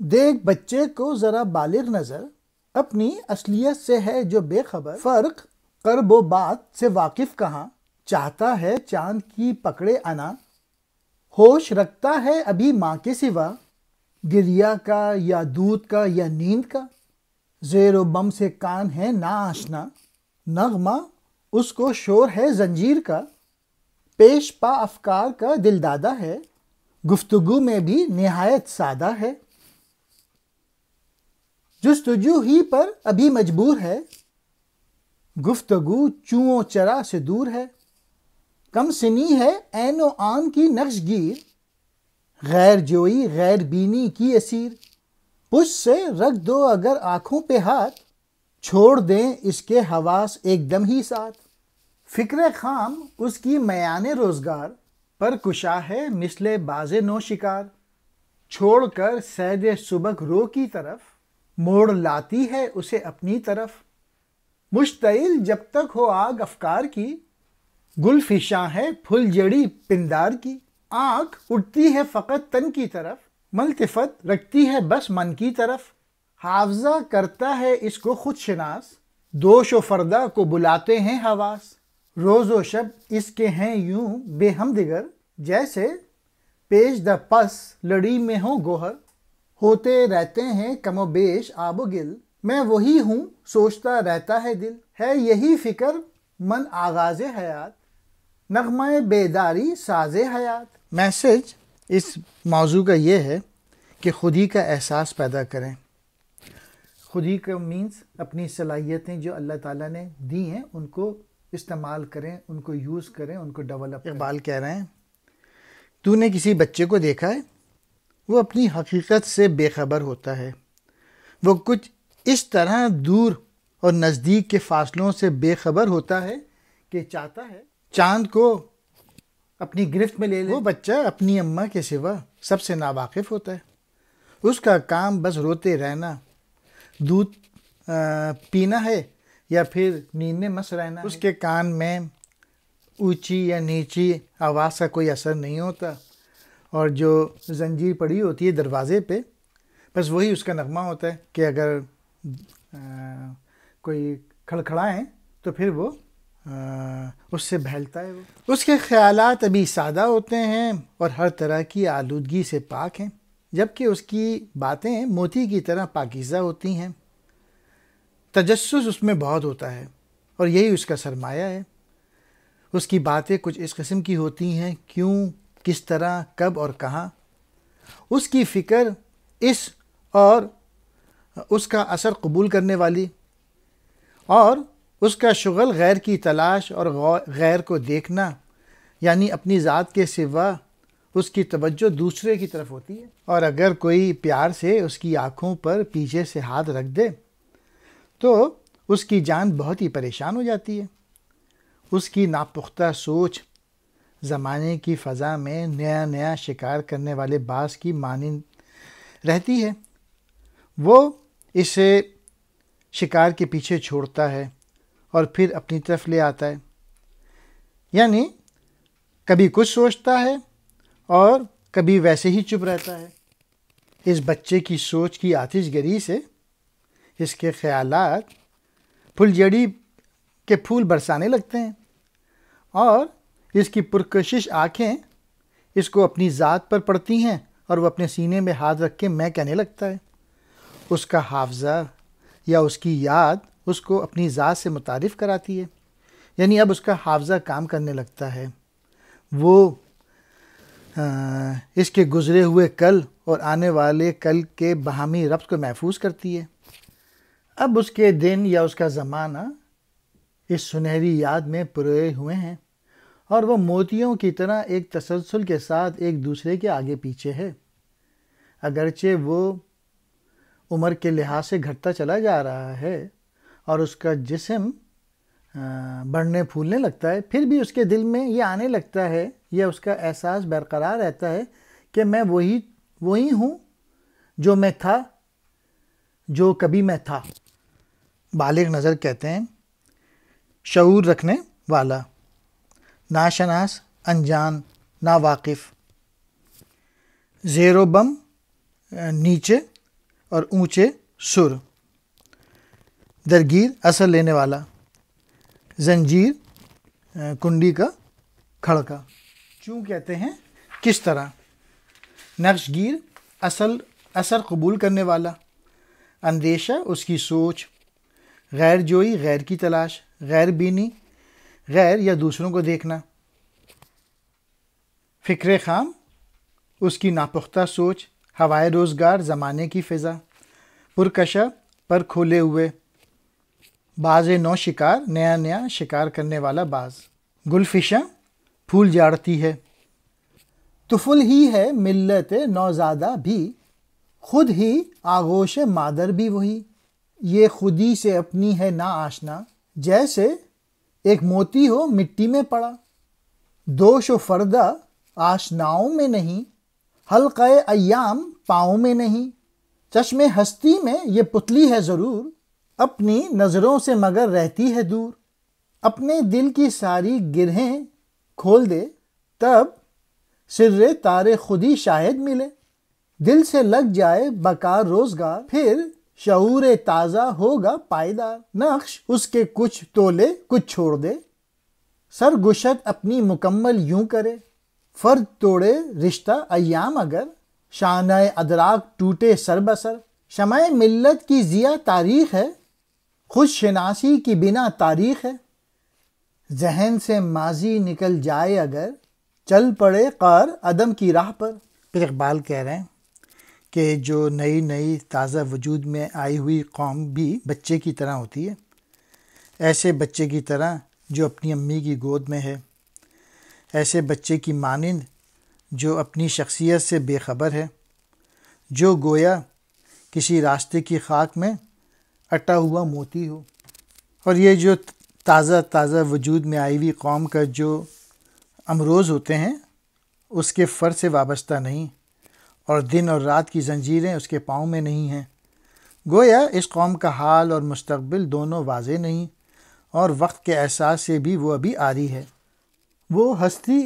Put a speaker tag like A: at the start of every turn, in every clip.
A: دیکھ بچے کو ذرا بالغ نظر، اپنی اصلیت سے ہے جو بے خبر، فرق قرب و بات سے واقف کہاں، چاہتا ہے چاند کی پکڑے انا، ہوش رکھتا ہے ابھی ماں کے سوا، گریا کا یا دودھ کا یا نیند کا، زیر و بم سے کان ہے نا آشنا، نغمہ اس کو شور ہے زنجیر کا، پیش پا افکار کا دل دادا ہے، گفتگو میں بھی نہایت سادہ ہے، جستجو ہی پر ابھی مجبور ہے، گفتگو چوں و چرا سے دور ہے، کم سنی ہے عین و آن کی نقش گیر، غیر جوئی غیر بینی کی اسیر، پشت سے رکھ دو اگر آنکھوں پہ ہاتھ، چھوڑ دیں اس کے حواس ایک دم ہی ساتھ، فکر خام اس کی میان روزگار، پر کشا ہے مثل باز نو شکار، چھوڑ کر صید سبک رو کی طرف، موڑ لاتی ہے اسے اپنی طرف، مشتعل جب تک ہو آگ افکار کی، گل فشاں ہے پھل جڑی پندار کی، آنکھ اٹھتی ہے فقط تن کی طرف، ملتفت رکھتی ہے بس من کی طرف، حافظہ کرتا ہے اس کو خود شناس، دوش و فردا کو بلاتے ہیں حواس، روز و شب اس کے ہیں یوں بے ہم دگر، جیسے پیش دا پس لڑی میں ہوں گوہر، ہوتے رہتے ہیں کم و بیش آب و گل، میں وہی ہوں سوچتا رہتا ہے دل، ہے یہی فکر من آغاز حیات، نغمہ بیداری ساز حیات۔ میسج اس موضوع کا یہ ہے کہ خودی کا احساس پیدا کریں۔ خودی کا مینس اپنی صلاحیتیں جو اللہ تعالیٰ نے دی ہیں ان کو استعمال کریں، ان کو یوز کریں، ان کو ڈیولپ کریں۔ اقبال کہہ رہے ہیں تو نے کسی بچے کو دیکھا ہے، وہ اپنی حقیقت سے بے خبر ہوتا ہے، وہ کچھ اس طرح دور اور نزدیک کے فاصلوں سے بے خبر ہوتا ہے کہ چاہتا ہے چاند کو اپنی گرفت میں لے لے۔ وہ بچہ اپنی اماں کے سوا سب سے ناواقف ہوتا ہے، اس کا کام بس روتے رہنا، دودھ پینا ہے یا پھر نیند میں مست رہنا ہے۔ اس کے کان میں اونچی یا نیچی آواز کا کوئی اثر نہیں ہوتا، اور جو زنجیر پڑی ہوتی ہے دروازے پہ بس وہی اس کا نغمہ ہوتا ہے کہ اگر کوئی کھڑکھڑائیں تو پھر وہ اس سے بہلتا ہے۔ وہ اس کے خیالات ابھی سادہ ہوتے ہیں اور ہر طرح کی آلودگی سے پاک ہیں، جبکہ اس کی باتیں موتی کی طرح پاکیزہ ہوتی ہیں۔ تجسس اس میں بہت ہوتا ہے اور یہی اس کا سرمایہ ہے۔ اس کی باتیں کچھ اس قسم کی ہوتی ہیں، کیوں، کس طرح، کب اور کہاں۔ اس کی فکر اس اور اس کا اثر قبول کرنے والی، اور اس کا شغل غیر کی تلاش اور غیر کو دیکھنا، یعنی اپنی ذات کے سوا اس کی توجہ دوسرے کی طرف ہوتی ہے۔ اور اگر کوئی پیار سے اس کی آنکھوں پر پیچھے سے ہاتھ رکھ دے تو اس کی جان بہت ہی پریشان ہو جاتی ہے۔ اس کی ناپختہ سوچ زمانے کی فضا میں نیا نیا شکار کرنے والے باز کی مانند رہتی ہے، وہ اسے شکار کے پیچھے چھوڑتا ہے اور پھر اپنی طرف لے آتا ہے، یعنی کبھی کچھ سوچتا ہے اور کبھی ویسے ہی چپ رہتا ہے۔ اس بچے کی سوچ کی آتش گری سے اس کے خیالات پھلجھڑی کے پھول برسانے لگتے ہیں، اور اس کی پرکشش آنکھیں اس کو اپنی ذات پر پڑتی ہیں اور وہ اپنے سینے میں ہاتھ رکھ کے میں کہنے لگتا ہے۔ اس کا حافظہ یا اس کی یاد اس کو اپنی ذات سے متعارف کراتی ہے، یعنی اب اس کا حافظہ کام کرنے لگتا ہے، وہ اس کے گزرے ہوئے کل اور آنے والے کل کے باہمی ربط کو محفوظ کرتی ہے۔ اب اس کے دن یا اس کا زمانہ اس سنہری یاد میں پروئے ہوئے ہیں، اور وہ موتیوں کی طرح ایک تسلسل کے ساتھ ایک دوسرے کے آگے پیچھے ہے۔ اگرچہ وہ عمر کے لحاظ سے گھٹتا چلا جا رہا ہے اور اس کا جسم بڑھنے پھولنے لگتا ہے، پھر بھی اس کے دل میں یہ آنے لگتا ہے یا اس کا احساس برقرار رہتا ہے کہ میں وہی ہوں جو میں تھا، جو کبھی میں تھا۔ بالغ نظر کہتے ہیں شعور رکھنے والا، ناشناس، انجان، ناواقف، زیر و بم نیچے اور اونچے سر. درگیر اثر لینے والا. زنجیر کنڈی کا کھڑکا. چوں کہتے ہیں کس طرح. نقش گیر اثر قبول کرنے والا. اندیشہ اس کی سوچ. غیر جوئی غیر کی تلاش. غیر بینی غیر یا دوسروں کو دیکھنا. فکر خام اس کی ناپختہ سوچ. ہوائے روزگار زمانے کی فضا. پرکشا پر کھولے ہوئے. باز نو شکار نیا نیا شکار کرنے والا باز. گلفشاں پھول جاڑتی ہے. طفل ہی ہے ملت نوزادہ بھی. خود ہی آغوش مادر بھی وہی. یہ خودی سے اپنی ہے نا آشنا. جیسے ایک موتی ہو مٹی میں پڑا. دوش و فردہ آشناؤں میں نہیں. حلقہ ایام پاؤں میں نہیں. چشم ہستی میں یہ پتلی ہے ضرور. اپنی نظروں سے مگر رہتی ہے دور. اپنے دل کی ساری گرہیں کھول دے تب سر تار خودی شاہد ملے. دل سے لگ جائے بکار روزگار پھر شعور تازہ ہوگا پائیدار. نقش اس کے کچھ تولے کچھ چھوڑ دے. سرگشت اپنی مکمل یوں کرے. فرد توڑے رشتہ ایام اگر شانہ ادراک ٹوٹے سر بسر. شمع ملت کی ضیاء تاریخ ہے. خود شناسی کی بنا تاریخ ہے. ذہن سے ماضی نکل جائے اگر چل پڑے قار عدم کی راہ پر. پھر اقبال کہہ رہے ہیں کہ جو نئی تازہ وجود میں آئی ہوئی قوم بھی بچے کی طرح ہوتی ہے. ایسے بچے کی طرح جو اپنی امی کی گود میں ہے. ایسے بچے کی مانند جو اپنی شخصیت سے بے خبر ہے. جو گویا کسی راستے کی خاک میں اٹا ہوا موتی ہو. اور یہ جو تازہ وجود میں آئی ہوئی قوم کا جو امروز ہوتے ہیں اس کے فرد سے وابستہ نہیں. اور دن اور رات کی زنجیریں اس کے پاؤں میں نہیں ہیں. گویا اس قوم کا حال اور مستقبل دونوں واضح نہیں. اور وقت کے احساس سے بھی وہ ابھی عاری ہے. وہ ہستی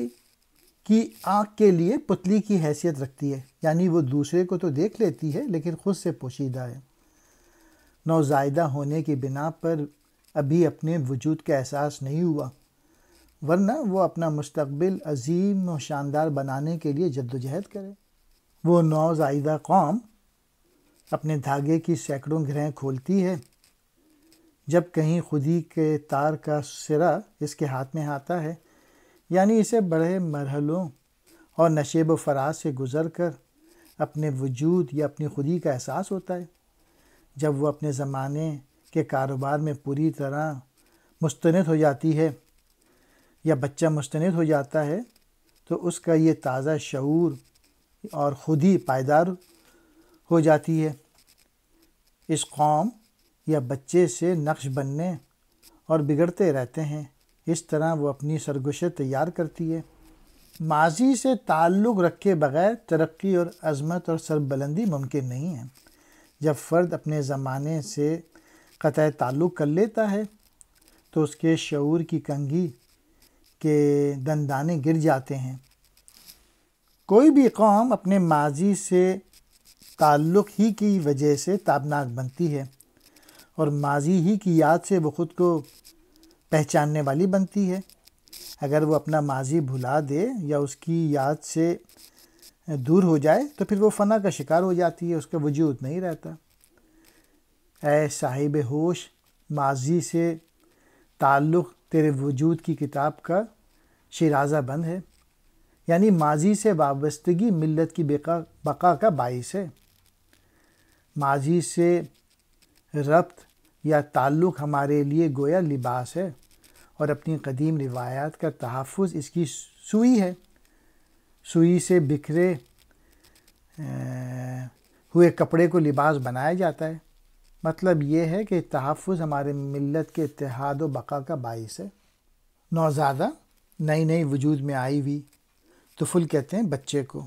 A: کی آنکھ کے لیے پتلی کی حیثیت رکھتی ہے. یعنی وہ دوسرے کو تو دیکھ لیتی ہے لیکن خود سے پوشیدہ ہے. نوزائیدہ ہونے کی بنا پر ابھی اپنے وجود کا احساس نہیں ہوا. ورنہ وہ اپنا مستقبل عظیم و شاندار بنانے کے لیے جدوجہد کرے. وہ نوزائیدہ قوم اپنے دھاگے کی سینکڑوں گرہیں کھولتی ہے جب کہیں خودی کے تار کا سرا اس کے ہاتھ میں آتا ہے. یعنی اسے بڑے مرحلوں اور نشیب و فراز سے گزر کر اپنے وجود یا اپنی خودی کا احساس ہوتا ہے. جب وہ اپنے زمانے کے کاروبار میں پوری طرح مستند ہو جاتی ہے یا بچہ مستند ہو جاتا ہے تو اس کا یہ تازہ شعور اور خودی پائیدار ہو جاتی ہے. اس قوم یا بچے سے نقش بننے اور بگڑتے رہتے ہیں. اس طرح وہ اپنی سرگشت تیار کرتی ہے. ماضی سے تعلق رکھے بغیر ترقی اور عظمت اور سربلندی ممکن نہیں ہے. جب فرد اپنے زمانے سے قطع تعلق کر لیتا ہے تو اس کے شعور کی کنگھی کے دندانے گر جاتے ہیں. کوئی بھی قوم اپنے ماضی سے تعلق ہی کی وجہ سے تابناک بنتی ہے اور ماضی ہی کی یاد سے وہ خود کو پہچاننے والی بنتی ہے. اگر وہ اپنا ماضی بھلا دے یا اس کی یاد سے دور ہو جائے تو پھر وہ فنا کا شکار ہو جاتی ہے. اس کا وجود نہیں رہتا. اے صاحب ہوش ماضی سے تعلق تیرے وجود کی کتاب کا شیرازہ بند ہے. یعنی ماضی سے وابستگی ملت کی بقا کا باعث ہے. ماضی سے ربط یا تعلق ہمارے لیے گویا لباس ہے اور اپنی قدیم روایات کا تحفظ اس کی سوئی ہے. سوئی سے بکھرے ہوئے کپڑے کو لباس بنایا جاتا ہے. مطلب یہ ہے کہ تحفظ ہمارے ملت کے اتحاد و بقا کا باعث ہے. نوزادہ نئی وجود میں آئی ہوئی. طفل کہتے ہیں بچے کو.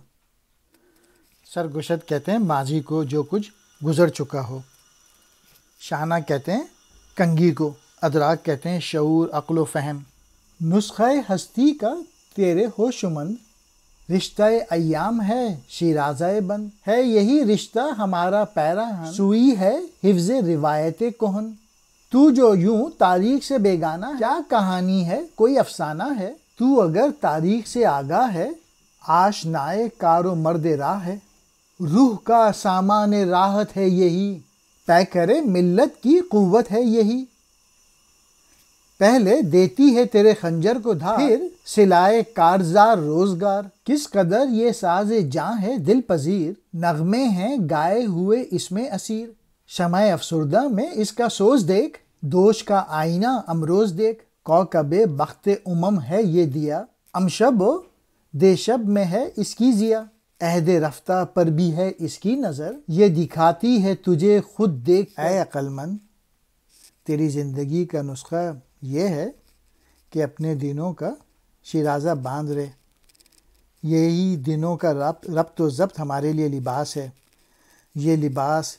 A: سرگشت کہتے ہیں ماضی کو جو کچھ گزر چکا ہو. شانہ کہتے ہیں کنگھی کو. ادراک کہتے ہیں شعور عقل و فہم. نسخہ ہستی کا تیرے ہوشمند رشتہ ایام ہے شیرازہ بند، ہے یہی رشتہ ہمارا پیراہن، سوئی ہے حفظ روایت کہن۔ تو جو یوں تاریخ سے بیگانہ ہے، کیا کہانی ہے کوئی افسانہ ہے؟ تو اگر تاریخ سے آگاہ ہے، آشنائے کار و مرد راہ ہے۔ روح کا سامان راحت ہے یہی، طے کرے ملت کی قوت ہے یہی۔ پہلے دیتی ہے تیرے خنجر کو دھار، پھر سلائے کارزار روزگار۔ کس قدر یہ ساز جاں ہے دل پذیر، نغمے ہیں گائے ہوئے اس میں اسیر۔ شمع افسردہ میں اس کا سوز دیکھ، دوش کا آئینہ امروز دیکھ۔ کوكب بخت ہے یہ دیا، امشب و دیشب میں ہے اس کی ضیا۔ عہد رفتہ پر بھی ہے اس کی نظر، یہ دکھاتی ہے تجھے خود دیکھ۔ اے عقل مند، تیری زندگی کا نسخہ یہ ہے کہ اپنے دنوں کا شیرازہ باندھ رہے۔ یہی دنوں کا ربط و ضبط ہمارے لیے لباس ہے۔ یہ لباس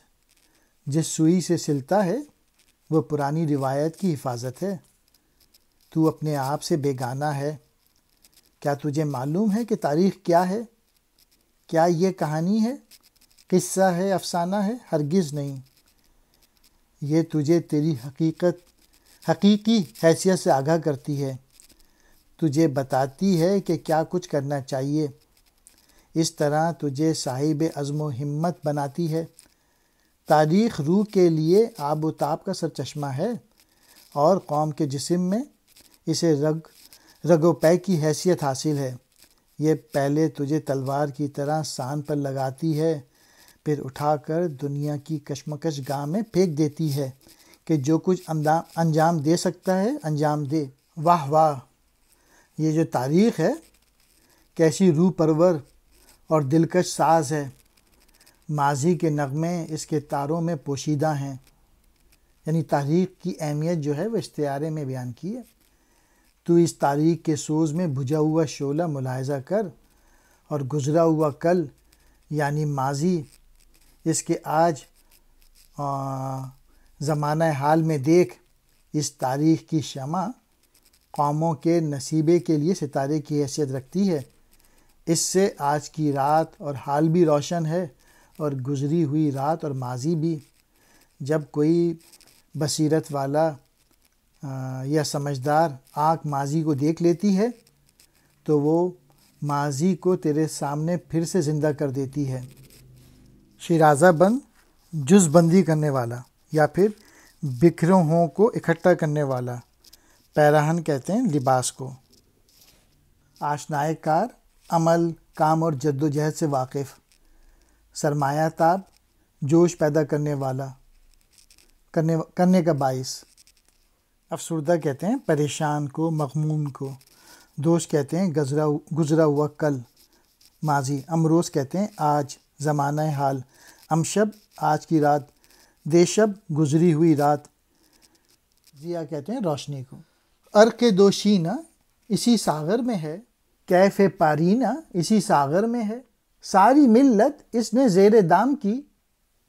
A: جس سوئی سے سلتا ہے وہ پرانی روایت کی حفاظت ہے۔ تو اپنے آپ سے بیگانہ ہے۔ کیا تجھے معلوم ہے کہ تاریخ کیا ہے؟ کیا یہ کہانی ہے، قصہ ہے، افسانہ ہے؟ ہرگز نہیں۔ یہ تجھے تیری حقیقی حیثیت سے آگاہ کرتی ہے، تجھے بتاتی ہے کہ کیا کچھ کرنا چاہیے۔ اس طرح تجھے صاحب عزم و ہمت بناتی ہے۔ تاریخ روح کے لیے آب و تاب کا سرچشمہ ہے، اور قوم کے جسم میں اسے رگ و پے کی حیثیت حاصل ہے۔ یہ پہلے تجھے تلوار کی طرح سان پر لگاتی ہے، پھر اٹھا کر دنیا کی کشمکش گاہ میں پھینک دیتی ہے کہ جو کچھ انجام دے سکتا ہے انجام دے۔ واہ واہ، یہ جو تاریخ ہے کیسی روح پرور اور دلکش ساز ہے۔ ماضی کے نغمے اس کے تاروں میں پوشیدہ ہیں۔ یعنی تاریخ کی اہمیت جو ہے وہ استعارے میں بیان کی ہے۔ تو اس تاریخ کے سوز میں بجھا ہوا شعلہ ملاحظہ کر، اور گزرا ہوا کل یعنی ماضی، اس کے آج زمانہ حال میں دیکھ۔ اس تاریخ کی شمع قوموں کے نصیبے کے لیے ستارے کی حیثیت رکھتی ہے۔ اس سے آج کی رات اور حال بھی روشن ہے، اور گزری ہوئی رات اور ماضی بھی۔ جب کوئی بصیرت والا یا سمجھدار آنکھ ماضی کو دیکھ لیتی ہے تو وہ ماضی کو تیرے سامنے پھر سے زندہ کر دیتی ہے۔ شیرازہ بند جز بندی کرنے والا یا پھر بکھروں کو اکٹھا کرنے والا۔ پیراہن کہتے ہیں لباس کو۔ آشنائے کار، عمل، کام اور جد و جہد سے واقف۔ سرمایہ تاب، جوش پیدا کرنے والا، کرنے کا باعث۔ افسردہ کہتے ہیں پریشان کو، مغموم کو۔ دوش کہتے ہیں گزرا ہوا کل، ماضی۔ امروز کہتے ہیں آج، زمانہ حال۔ امشب، آج کی رات۔ دیشب، گزری ہوئی رات۔ ضیا کہتے ہیں روشنی کو۔ عرق دوشینہ اسی ساغر میں ہے، کیف پارینہ اسی ساغر میں ہے۔ ساری ملت اس نے زیر دام کی،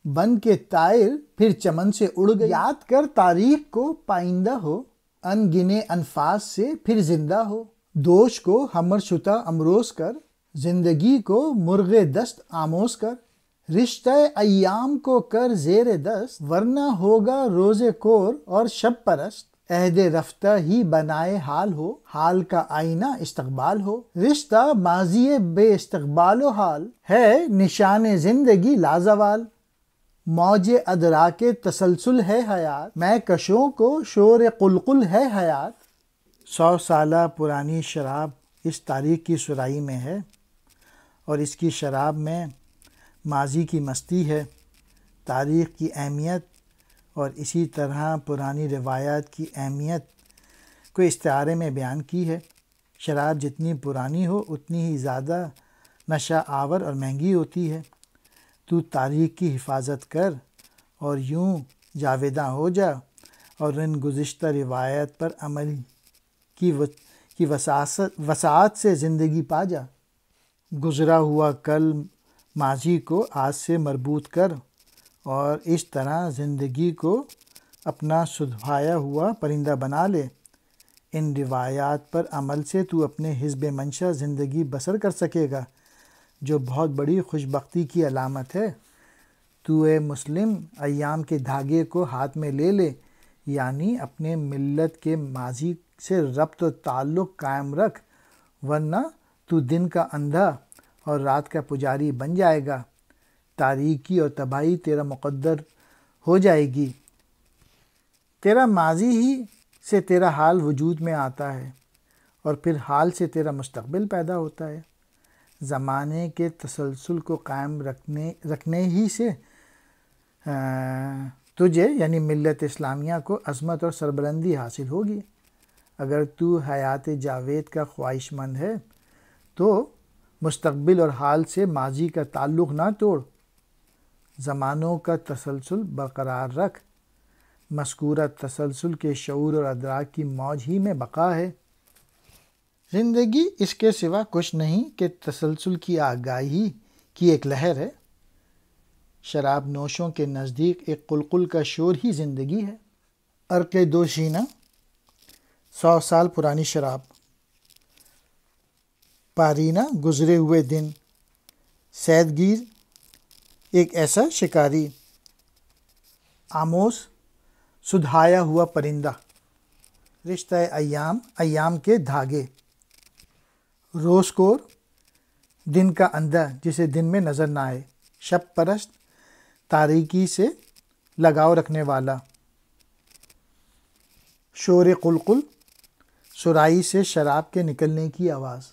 A: بن کے طائر پھر چمن سے اڑ گئی۔ یاد کر تاریخ کو پائندہ ہو، ان گنے انفاس سے پھر زندہ ہو۔ دوش کو ہمر شتہ امروز کر، زندگی کو مرغ دست آموز کر۔ رشتہ ایام کو کر زیر دست، ورنہ ہوگا روز کور اور شب پرست۔ عہد رفتہ ہی بنائے حال ہو، حال کا آئینہ استقبال ہو۔ رشتہ ماضی بے استقبال و حال، ہے نشان زندگی لازوال۔ موج ادراک تسلسل ہے حیات، میں کشوں کو شور قلقل ہے حیات۔ 100 سالہ پرانی شراب اس تاریخ کی سرائی میں ہے، اور اس کی شراب میں ماضی کی مستی ہے، تاریخ کی اہمیت اور اسی طرح پرانی روایات کی اہمیت کو استعارے میں بیان کی ہے۔ شراب جتنی پرانی ہو اتنی ہی زیادہ نشہ آور اور مہنگی ہوتی ہے۔ تو تاریخ کی حفاظت کر اور یوں جاویداں ہو جا، اور ان گزشتہ روایت پر عمل کی وسعت سے زندگی پا جا۔ گزرا ہوا کل ماضی کو آج سے مربوط کر، اور اس طرح زندگی کو اپنا سدھایا ہوا پرندہ بنا لے۔ ان روایات پر عمل سے تو اپنے حسب منشا زندگی بسر کر سکے گا، جو بہت بڑی خوش بختی کی علامت ہے۔ تو اے مسلم ایام کے دھاگے کو ہاتھ میں لے لے، یعنی اپنے ملت کے ماضی سے ربط و تعلق قائم رکھ، ورنہ تو دن کا اندھا اور رات کا پجاری بن جائے گا، تاریکی اور تباہی تیرا مقدر ہو جائے گی۔ تیرا ماضی ہی سے تیرا حال وجود میں آتا ہے، اور پھر حال سے تیرا مستقبل پیدا ہوتا ہے۔ زمانے کے تسلسل کو قائم رکھنے ہی سے تجھے یعنی ملت اسلامیہ کو عظمت اور سربلندی حاصل ہوگی۔ اگر تو حیات جاوید کا خواہش مند ہے تو مستقبل اور حال سے ماضی کا تعلق نہ توڑ، زمانوں کا تسلسل برقرار رکھ۔ مذکورہ تسلسل کے شعور اور ادراک کی موج ہی میں بقا ہے۔ زندگی اس کے سوا کچھ نہیں کہ تسلسل کی آگاہی کی ایک لہر ہے۔ شراب نوشوں کے نزدیک ایک قلقل کا شور ہی زندگی ہے۔ عرق دوشینہ 100 سال پرانی شراب، پارینہ گزرے ہوئے دن، صید گیر ایک ایسا شکاری، آموس سدھایا ہوا پرندہ، رشتہ ایام ایام کے دھاگے، روز کور دن کا اندھا جسے دن میں نظر نہ آئے، شب پرست تاریکی سے لگاؤ رکھنے والا، شور قلقل سرائی سے شراب کے نکلنے کی آواز۔